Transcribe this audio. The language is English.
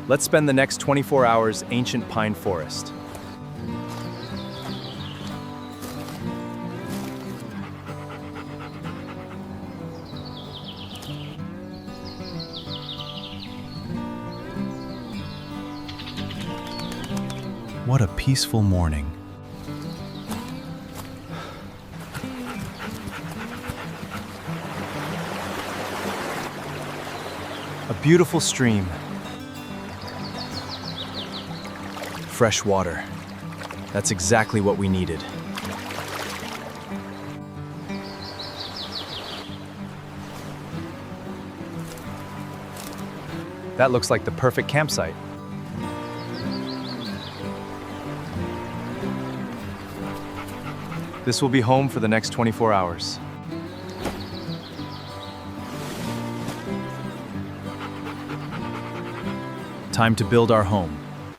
Let's spend the next 24 hours ancient pine forest. What a peaceful morning. A beautiful stream. Fresh water. That's exactly what we needed. That looks like the perfect campsite. This will be home for the next 24 hours. Time to build our home.